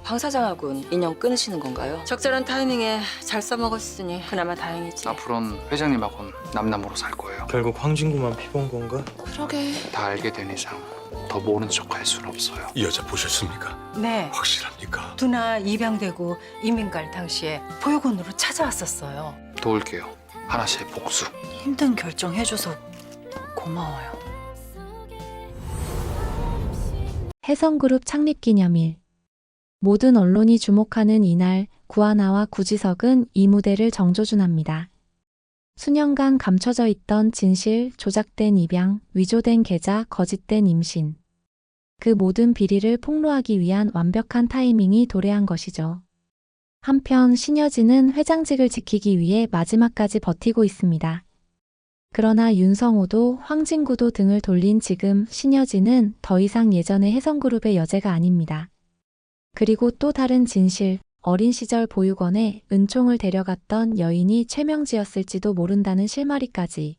방 사장하고는 인연 끊으시는 건가요? 적절한 타이밍에 잘 써먹었으니 그나마 다행이지. 앞으로는 회장님하고는 남남으로 살 거예요. 결국 황진구만 피본 건가? 그러게. 다 알게 된 이상 더 모른 척 할 수는 없어요. 이 여자 보셨습니까? 네. 확실합니까? 누나 입양되고 이민 갈 당시에 보육원으로 찾아왔었어요. 도울게요. 하나 씨의 복수. 힘든 결정 해줘서 고마워요. 해성그룹 창립기념일. 모든 언론이 주목하는 이날 구하나와 구지석은 이 무대를 정조준합니다. 수년간 감춰져 있던 진실, 조작된 입양, 위조된 계좌, 거짓된 임신. 그 모든 비리를 폭로하기 위한 완벽한 타이밍이 도래한 것이죠. 한편 신여진은 회장직을 지키기 위해 마지막까지 버티고 있습니다. 그러나 윤성호도 황진구도 등을 돌린 지금 신여진은 더 이상 예전의 해성그룹의 여제가 아닙니다. 그리고 또 다른 진실, 어린 시절 보육원에 은총을 데려갔던 여인이 최명지였을지도 모른다는 실마리까지.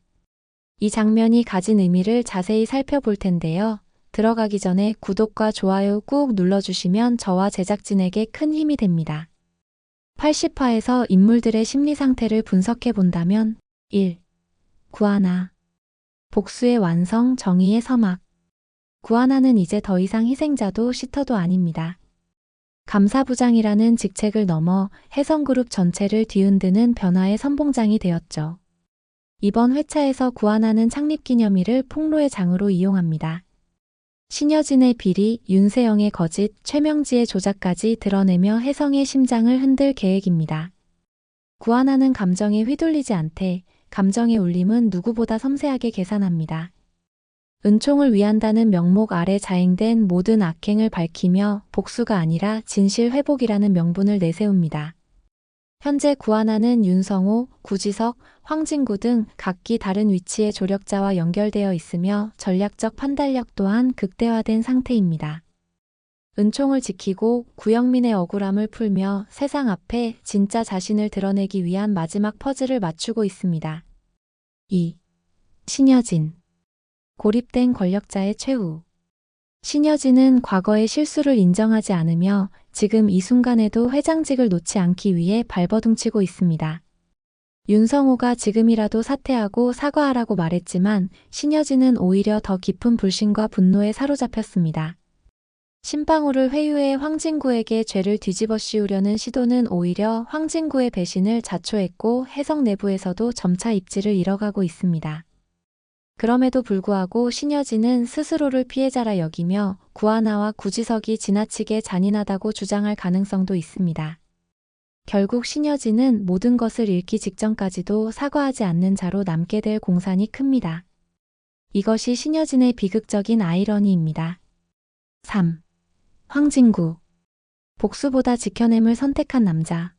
이 장면이 가진 의미를 자세히 살펴볼 텐데요. 들어가기 전에 구독과 좋아요 꾹 눌러주시면 저와 제작진에게 큰 힘이 됩니다. 80화에서 인물들의 심리 상태를 분석해 본다면 1. 구하나. 복수의 완성, 정의의 서막. 구하나는 이제 더 이상 희생자도 시터도 아닙니다. 감사부장이라는 직책을 넘어 해성그룹 전체를 뒤흔드는 변화의 선봉장이 되었죠. 이번 회차에서 구하나는 창립기념일을 폭로의 장으로 이용합니다. 신여진의 비리, 윤세영의 거짓, 최명지의 조작까지 드러내며 혜성의 심장을 흔들 계획입니다. 구하나는 감정에 휘둘리지 않되 감정의 울림은 누구보다 섬세하게 계산합니다. 은총을 위한다는 명목 아래 자행된 모든 악행을 밝히며 복수가 아니라 진실 회복이라는 명분을 내세웁니다. 현재 구하나는 윤성호, 구지석, 황진구 등 각기 다른 위치의 조력자와 연결되어 있으며 전략적 판단력 또한 극대화된 상태입니다. 은총을 지키고 구영민의 억울함을 풀며 세상 앞에 진짜 자신을 드러내기 위한 마지막 퍼즐을 맞추고 있습니다. 2. 신여진. 고립된 권력자의 최후. 신여진은 과거의 실수를 인정하지 않으며 지금 이 순간에도 회장직을 놓지 않기 위해 발버둥치고 있습니다. 윤성호가 지금이라도 사퇴하고 사과하라고 말했지만 신여진은 오히려 더 깊은 불신과 분노에 사로잡혔습니다. 신방울을 회유해 황진구에게 죄를 뒤집어 씌우려는 시도는 오히려 황진구의 배신을 자초했고 해성 내부에서도 점차 입지를 잃어가고 있습니다. 그럼에도 불구하고 신여진은 스스로를 피해자라 여기며 구하나와 구지석이 지나치게 잔인하다고 주장할 가능성도 있습니다. 결국 신여진은 모든 것을 잃기 직전까지도 사과하지 않는 자로 남게 될 공산이 큽니다. 이것이 신여진의 비극적인 아이러니입니다. 3. 황진구. 복수보다 지켜냄을 선택한 남자.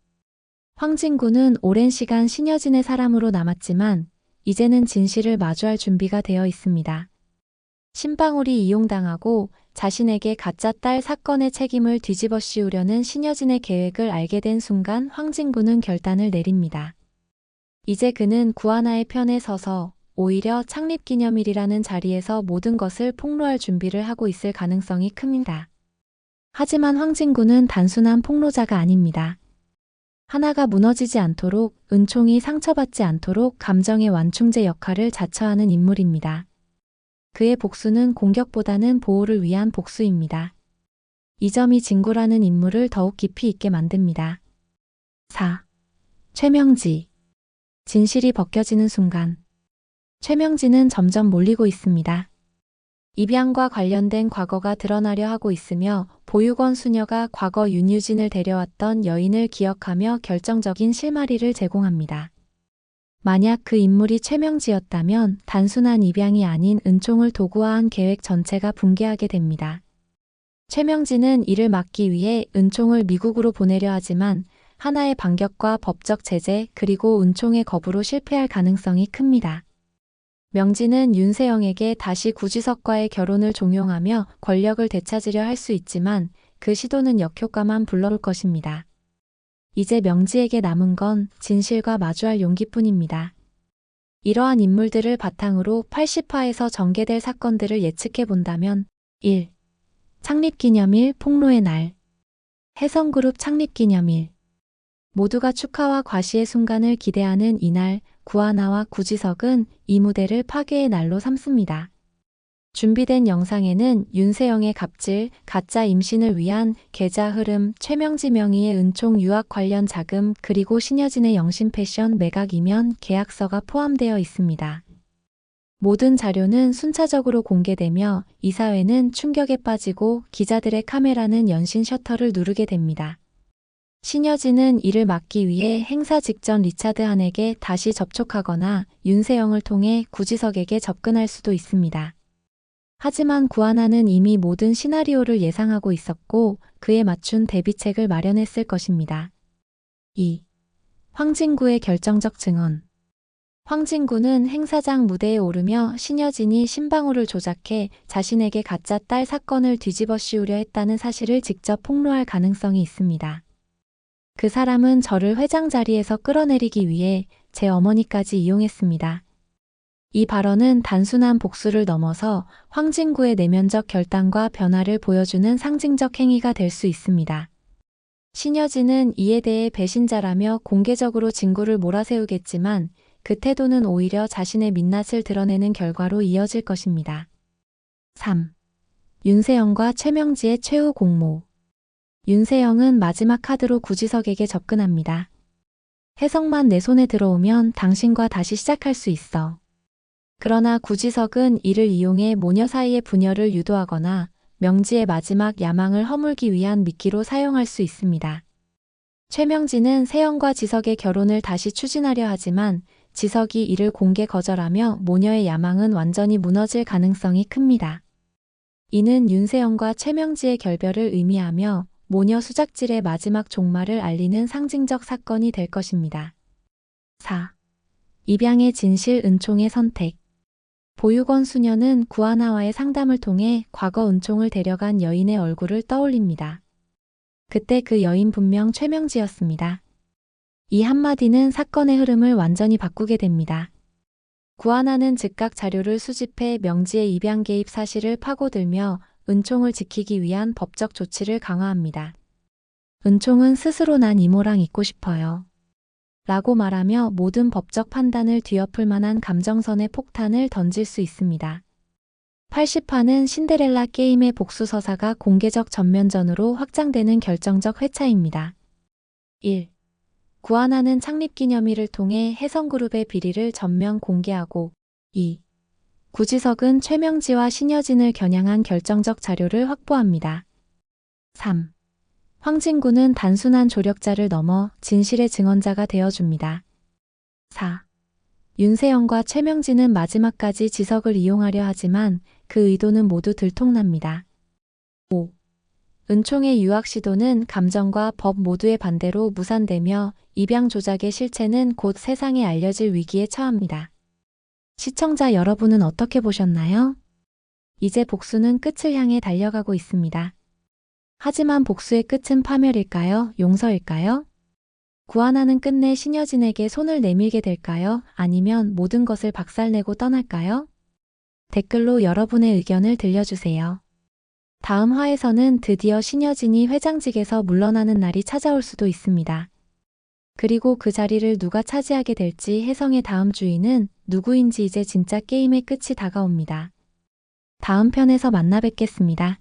황진구는 오랜 시간 신여진의 사람으로 남았지만 이제는 진실을 마주할 준비가 되어 있습니다. 신방울이 이용당하고 자신에게 가짜 딸 사건의 책임을 뒤집어 씌우려는 신여진의 계획을 알게 된 순간 황진구는 결단을 내립니다. 이제 그는 구하나의 편에 서서 오히려 창립기념일이라는 자리에서 모든 것을 폭로할 준비를 하고 있을 가능성이 큽니다. 하지만 황진구는 단순한 폭로자가 아닙니다. 하나가 무너지지 않도록, 은총이 상처받지 않도록 감정의 완충제 역할을 자처하는 인물입니다. 그의 복수는 공격보다는 보호를 위한 복수입니다. 이 점이 진구라는 인물을 더욱 깊이 있게 만듭니다. 4. 최명지. 진실이 벗겨지는 순간. 최명지는 점점 몰리고 있습니다. 입양과 관련된 과거가 드러나려 하고 있으며 보육원 수녀가 과거 윤유진을 데려왔던 여인을 기억하며 결정적인 실마리를 제공합니다. 만약 그 인물이 최명지였다면 단순한 입양이 아닌 은총을 도구화한 계획 전체가 붕괴하게 됩니다. 최명지는 이를 막기 위해 은총을 미국으로 보내려 하지만 하나의 반격과 법적 제재 그리고 은총의 거부로 실패할 가능성이 큽니다. 명지는 윤세영에게 다시 구지석과의 결혼을 종용하며 권력을 되찾으려 할 수 있지만 그 시도는 역효과만 불러올 것입니다. 이제 명지에게 남은 건 진실과 마주할 용기뿐입니다. 이러한 인물들을 바탕으로 80화에서 전개될 사건들을 예측해 본다면 1. 창립기념일 폭로의 날. 혜성그룹 창립기념일. 모두가 축하와 과시의 순간을 기대하는 이날, 구하나와 구지석은 이 무대를 파괴의 날로 삼습니다. 준비된 영상에는 윤세영의 갑질, 가짜 임신을 위한 계좌 흐름, 최명지 명의의 은총 유학 관련 자금, 그리고 신여진의 영신 패션 매각 이면 계약서가 포함되어 있습니다. 모든 자료는 순차적으로 공개되며 이사회는 충격에 빠지고 기자들의 카메라는 연신 셔터를 누르게 됩니다. 신여진은 이를 막기 위해 행사 직전 리차드 한에게 다시 접촉하거나 윤세영을 통해 구지석에게 접근할 수도 있습니다. 하지만 구하나는 이미 모든 시나리오를 예상하고 있었고 그에 맞춘 대비책을 마련했을 것입니다. 2. 황진구의 결정적 증언. 황진구는 행사장 무대에 오르며 신여진이 신방울을 조작해 자신에게 가짜 딸 사건을 뒤집어 씌우려 했다는 사실을 직접 폭로할 가능성이 있습니다. 그 사람은 저를 회장 자리에서 끌어내리기 위해 제 어머니까지 이용했습니다. 이 발언은 단순한 복수를 넘어서 황진구의 내면적 결단과 변화를 보여주는 상징적 행위가 될 수 있습니다. 신여진은 이에 대해 배신자라며 공개적으로 진구를 몰아세우겠지만 그 태도는 오히려 자신의 민낯을 드러내는 결과로 이어질 것입니다. 3. 윤세영과 최명지의 최후 공모. 윤세영은 마지막 카드로 구지석에게 접근합니다. 혜성만 내 손에 들어오면 당신과 다시 시작할 수 있어. 그러나 구지석은 이를 이용해 모녀 사이의 분열을 유도하거나 명지의 마지막 야망을 허물기 위한 미끼로 사용할 수 있습니다. 최명지는 세영과 지석의 결혼을 다시 추진하려 하지만 지석이 이를 공개 거절하며 모녀의 야망은 완전히 무너질 가능성이 큽니다. 이는 윤세영과 최명지의 결별을 의미하며 모녀 수작질의 마지막 종말을 알리는 상징적 사건이 될 것입니다. 4. 입양의 진실 은총의 선택. 보육원 수녀는 구하나와의 상담을 통해 과거 은총을 데려간 여인의 얼굴을 떠올립니다. 그때 그 여인 분명 최명지였습니다. 이 한마디는 사건의 흐름을 완전히 바꾸게 됩니다. 구하나는 즉각 자료를 수집해 명지의 입양 개입 사실을 파고들며 은총을 지키기 위한 법적 조치를 강화합니다. 은총은 스스로 난 이모랑 있고 싶어요. 라고 말하며 모든 법적 판단을 뒤엎을 만한 감정선의 폭탄을 던질 수 있습니다. 80화는 신데렐라 게임의 복수서사가 공개적 전면전으로 확장되는 결정적 회차입니다. 1. 구하나는 창립기념일을 통해 혜성그룹의 비리를 전면 공개하고 2. 구지석은 최명지와 신여진을 겨냥한 결정적 자료를 확보합니다. 3. 황진구는 단순한 조력자를 넘어 진실의 증언자가 되어줍니다. 4. 윤세영과 최명진은 마지막까지 지석을 이용하려 하지만 그 의도는 모두 들통납니다. 5. 은총의 유학 시도는 감정과 법 모두의 반대로 무산되며 입양 조작의 실체는 곧 세상에 알려질 위기에 처합니다. 시청자 여러분은 어떻게 보셨나요? 이제 복수는 끝을 향해 달려가고 있습니다. 하지만 복수의 끝은 파멸일까요? 용서일까요? 구하나는 끝내 신여진에게 손을 내밀게 될까요? 아니면 모든 것을 박살내고 떠날까요? 댓글로 여러분의 의견을 들려주세요. 다음 화에서는 드디어 신여진이 회장직에서 물러나는 날이 찾아올 수도 있습니다. 그리고 그 자리를 누가 차지하게 될지 혜성의 다음 주인은 누구인지 이제 진짜 게임의 끝이 다가옵니다. 다음 편에서 만나 뵙겠습니다.